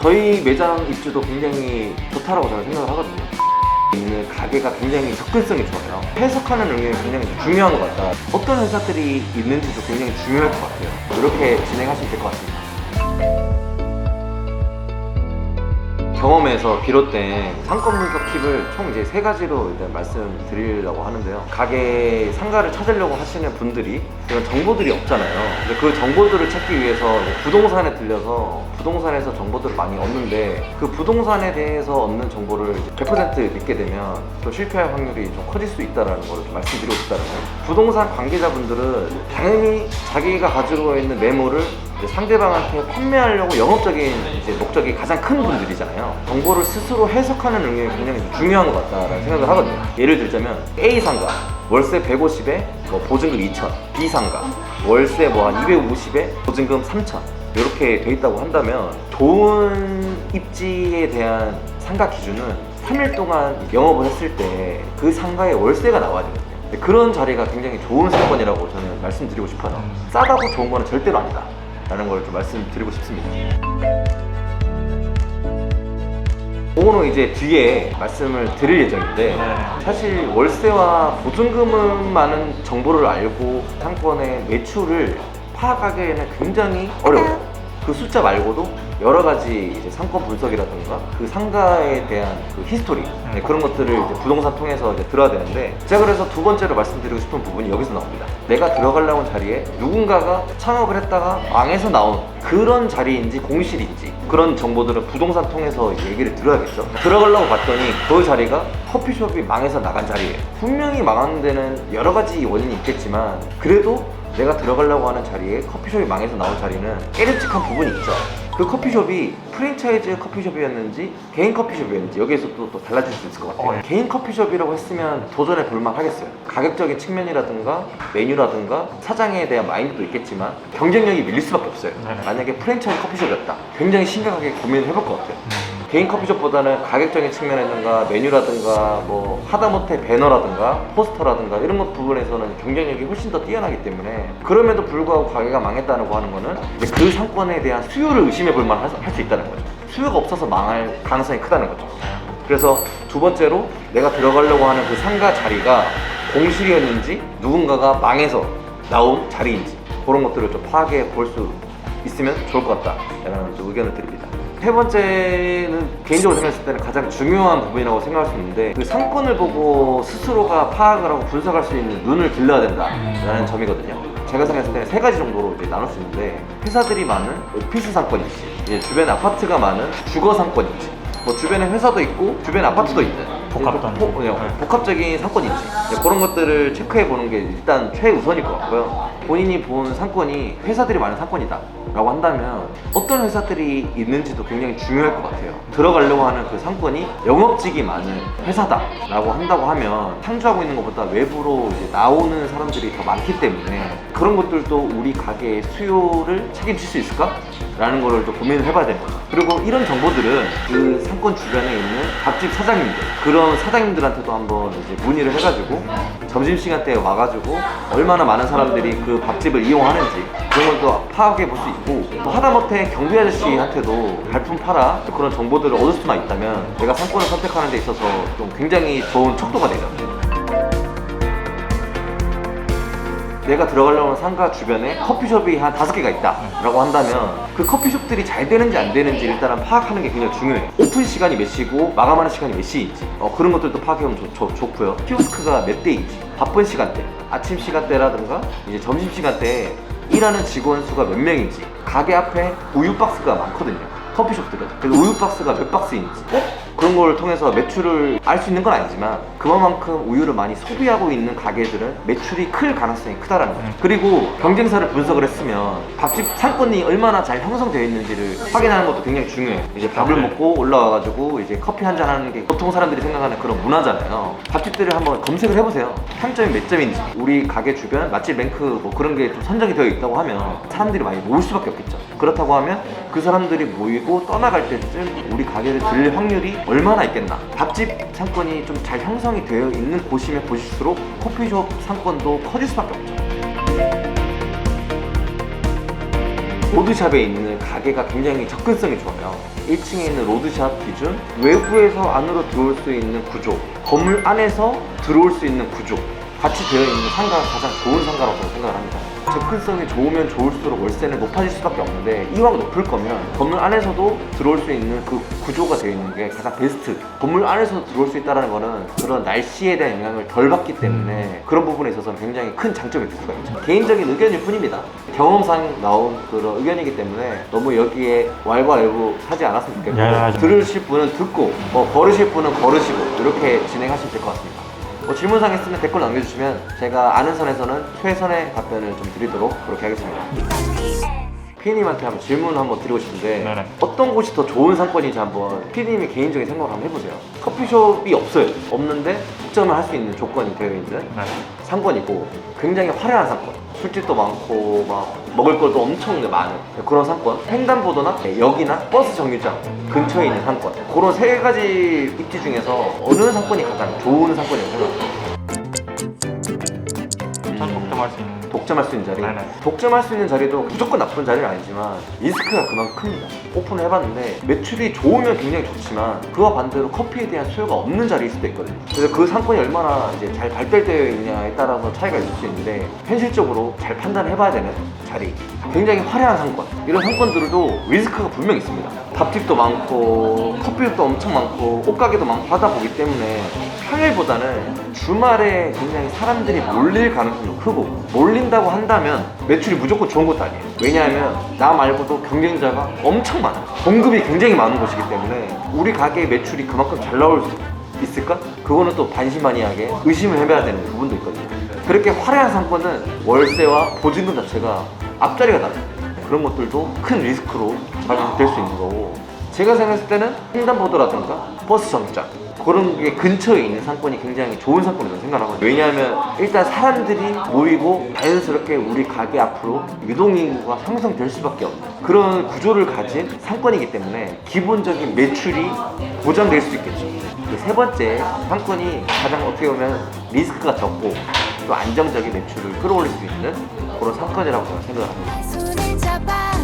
저희 매장 입지도 굉장히 좋다라고 저는 생각을 하거든요. 있는 가게가 굉장히 접근성이 좋아요. 해석하는 능력이 굉장히 중요한 것 같다. 어떤 회사들이 있는지도 굉장히 중요할 것 같아요. 이렇게 진행하시면 될 것 같습니다. 경험에서 비롯된 상권 분석 팁을 총 이제 3가지로 일단 말씀드리려고 하는데요. 가게 상가를 찾으려고 하시는 분들이 그런 정보들이 없잖아요. 근데 그 정보들을 찾기 위해서 부동산에 들려서 부동산에서 정보들을 많이 얻는데 그 부동산에 대해서 얻는 정보를 100% 믿게 되면 또 실패할 확률이 좀 커질 수 있다는 걸 좀 말씀드리고 싶다는 거예요. 부동산 관계자분들은 당연히 자기가 가지고 있는 매물을 상대방한테 판매하려고 영업적인 목적이 가장 큰 분들이잖아요. 정보를 스스로 해석하는 능력이 굉장히 중요한 것 같다라는 생각을 하거든요. 예를 들자면 A 상가 월세 150에 보증금 2,000, B 상가 월세 한 250에 보증금 3,000 이렇게 돼 있다고 한다면 좋은 입지에 대한 상가 기준은 3일 동안 영업을 했을 때 그 상가의 월세가 나와야 되거든요. 그런 자리가 굉장히 좋은 상권이라고 저는 말씀드리고 싶어요. 싸다고 좋은 거는 절대로 아니다 라는 걸 좀 말씀드리고 싶습니다. 그거는 이제 뒤에 말씀을 드릴 예정인데 사실 월세와 보증금만은 정보를 알고 상권의 매출을 파악하기에는 굉장히 어려워요. 그 숫자 말고도 여러 가지 이제 상권 분석이라든가 그 상가에 대한 그 히스토리 그런 것들을 이제 부동산 통해서 이제 들어야 되는데 제가 그래서 두 번째로 말씀드리고 싶은 부분이 여기서 나옵니다. 내가 들어가려고 한 자리에 누군가가 창업을 했다가 망해서 나온 그런 자리인지 공실인지 그런 정보들은 부동산 통해서 얘기를 들어야겠죠. 들어가려고 봤더니 그 자리가 커피숍이 망해서 나간 자리예요. 분명히 망한 데는 여러 가지 원인이 있겠지만 그래도 내가 들어가려고 하는 자리에 커피숍이 망해서 나온 자리는 깨름칙한 부분이 있죠. 그 커피숍이 프랜차이즈 커피숍이었는지 개인 커피숍이었는지 여기에서 또 달라질 수 있을 것 같아요. 개인 커피숍이라고 했으면 도전해 볼만 하겠어요. 가격적인 측면이라든가 메뉴라든가 사장에 대한 마인드도 있겠지만 경쟁력이 밀릴 수밖에 없어요. 만약에 프랜차이즈 커피숍이었다 굉장히 심각하게 고민을 해볼 것 같아요. 개인 커피숍보다는 가격적인 측면이라든가 메뉴라든가 하다못해 배너라든가 포스터라든가 이런 것 부분에서는 경쟁력이 훨씬 더 뛰어나기 때문에 그럼에도 불구하고 가게가 망했다는 거 하는 거는 이제 그 상권에 대한 수요를 의심해 볼 만 할 수 있다는 거죠. 수요가 없어서 망할 가능성이 크다는 거죠. 그래서 두 번째로 내가 들어가려고 하는 그 상가 자리가 공실이었는지 누군가가 망해서 나온 자리인지 그런 것들을 좀 파악해 볼 수 있으면 좋을 것 같다라는 의견을 드립니다. 세 번째는 개인적으로 생각했을 때는 가장 중요한 부분이라고 생각할 수 있는데 그 상권을 보고 스스로가 파악을 하고 분석할 수 있는 눈을 길러야 된다라는 점이거든요. 제가 생각했을 때는 3가지 정도로 이제 나눌 수 있는데 회사들이 많은 오피스 상권인지 주변에 아파트가 많은 주거 상권인지 주변에 회사도 있고 주변에 아파트도 있는 복합적인 상권인지 그런 것들을 체크해 보는 게 일단 최우선일 것 같고요. 본인이 본 상권이 회사들이 많은 상권이다 라고 한다면 어떤 회사들이 있는지도 굉장히 중요할 것 같아요. 들어가려고 하는 그 상권이 영업직이 많은 회사다 라고 한다고 하면 상주하고 있는 것보다 외부로 이제 나오는 사람들이 더 많기 때문에 그런 것들도 우리 가게의 수요를 책임질 수 있을까? 라는 거를 또 고민을 해봐야 되는 거죠. 그리고 이런 정보들은 그 상권 주변에 있는 밥집 사장님들 그런 사장님들한테도 한번 이제 문의를 해가지고 점심시간 때에 와가지고 얼마나 많은 사람들이 그 밥집을 이용하는지 그런 것도 파악해 볼 수 있고 하다못해 경비 아저씨한테도 발품 팔아 그런 정보들을 얻을 수만 있다면 내가 상권을 선택하는 데 있어서 좀 굉장히 좋은 척도가 되죠. 내가 들어가려는 상가 주변에 커피숍이 한 5개가 있다 라고 한다면 그 커피숍들이 잘 되는지 안 되는지 일단은 파악하는 게 굉장히 중요해요. 오픈 시간이 몇 시고 마감하는 시간이 몇 시인지 그런 것들도 파악해보면 좋고요. 키오스크가 몇 대인지 바쁜 시간대 아침 시간대라든가 이제 점심 시간대에 일하는 직원 수가 몇 명인지 가게 앞에 우유 박스가 많거든요. 커피숍들은 그래서 우유 박스가 몇 박스인지 그런 걸 통해서 매출을 알 수 있는 건 아니지만 그만큼 우유를 많이 소비하고 있는 가게들은 매출이 클 가능성이 크다라는 거죠. 그리고 경쟁사를 분석을 했으면 밥집 상권이 얼마나 잘 형성되어 있는지를 확인하는 것도 굉장히 중요해요. 이제 밥을 먹고 올라와가지고 이제 커피 한잔 하는 게 보통 사람들이 생각하는 그런 문화잖아요. 밥집들을 한번 검색을 해보세요. 평점이 몇 점인지 우리 가게 주변 맛집 랭크 그런 게 좀 선정이 되어 있다고 하면 사람들이 많이 모일 수밖에 없겠죠. 그렇다고 하면 그 사람들이 모이고 떠나갈 때쯤 우리 가게를 들릴 확률이 얼마나 있겠나. 밥집 상권이 좀 잘 형성이 되어 있는 곳이면 곳일수록 커피숍 상권도 커질 수밖에 없죠. 보드샵에 있는 가게가 굉장히 접근성이 좋아요. 1층에 있는 로드샵 기준, 외부에서 안으로 들어올 수 있는 구조, 건물 안에서 들어올 수 있는 구조, 같이 되어 있는 상가가 가장 좋은 상가라고 저는 생각을 합니다. 접근성이 좋으면 좋을수록 월세는 높아질 수밖에 없는데, 이왕 높을 거면 건물 안에서도 들어올 수 있는 그 구조가 되어 있는 게 가장 베스트. 건물 안에서 들어올 수 있다는 거는 그런 날씨에 대한 영향을 덜 받기 때문에 그런 부분에 있어서는 굉장히 큰 장점이 될 수가 있죠. 개인적인 의견일 뿐입니다. 경험상 나온 그런 의견이기 때문에 너무 여기에 왈가왈부하지 않았으면 좋겠고, 들으실 분은 듣고 걸으실 분은 걸으시고 이렇게 진행하시면 될 것 같습니다. 질문사항 있으면 댓글 남겨주시면 제가 아는 선에서는 최선의 답변을 좀 드리도록 그렇게 하겠습니다. 피디님한테 한번 질문 한번 드리고 싶은데, 네네. 어떤 곳이 더 좋은 상권인지 한번 피디님이 개인적인 생각을 한번 해보세요. 커피숍이 없어요. 없는데 득점을 할 수 있는 조건이 되어 있는 상권이고, 굉장히 화려한 상권, 술집도 많고 막 먹을 것도 엄청 많은 그런 상권, 횡단보도나 역이나 버스 정류장 근처에 있는 상권, 그런 세 가지 입지 중에서 어느 상권이 가장 좋은 상권이라고 생각합니다. 독점할 수 있는 독점할 수 있는 자리. 네네. 독점할 수 있는 자리도 무조건 나쁜 자리는 아니지만 리스크가 그만큼 큽니다. 오픈을 해봤는데 매출이 좋으면 굉장히 좋지만, 그와 반대로 커피에 대한 수요가 없는 자리일 수도 있거든요. 그래서 그 상권이 얼마나 이제 잘 발달되어 있냐에 따라서 차이가 있을 수 있는데, 현실적으로 잘 판단을 해봐야 되는 자리, 굉장히 화려한 상권, 이런 상권들도 리스크가 분명히 있습니다. 밥집도 많고 커피숍도 엄청 많고 옷가게도 많고 하다 보기 때문에 평일보다는 주말에 굉장히 사람들이 몰릴 가능성도 크고, 몰린다고 한다면 매출이 무조건 좋은 것도 아니에요. 왜냐하면 나 말고도 경쟁자가 엄청 많아요. 공급이 굉장히 많은 곳이기 때문에 우리 가게의 매출이 그만큼 잘 나올 수 있을까? 그거는 또 반신반의하게 의심을 해봐야 되는 부분도 있거든요. 그렇게 화려한 상권은 월세와 보증금 자체가 앞자리가 나요. 그런 것들도 큰 리스크로 발생될 수 있는 거고, 제가 생각했을 때는 횡단보도라든가 버스 정류장, 그런 게 근처에 있는 상권이 굉장히 좋은 상권이라고 생각하거든요. 왜냐하면 일단 사람들이 모이고 자연스럽게 우리 가게 앞으로 유동인구가 형성될 수밖에 없는 그런 구조를 가진 상권이기 때문에 기본적인 매출이 보장될 수 있겠죠. 세 번째 상권이 가장 어떻게 보면 리스크가 적고 또 안정적인 매출을 끌어올릴 수 있는 그런 상권이라고 저는 생각을 합니다.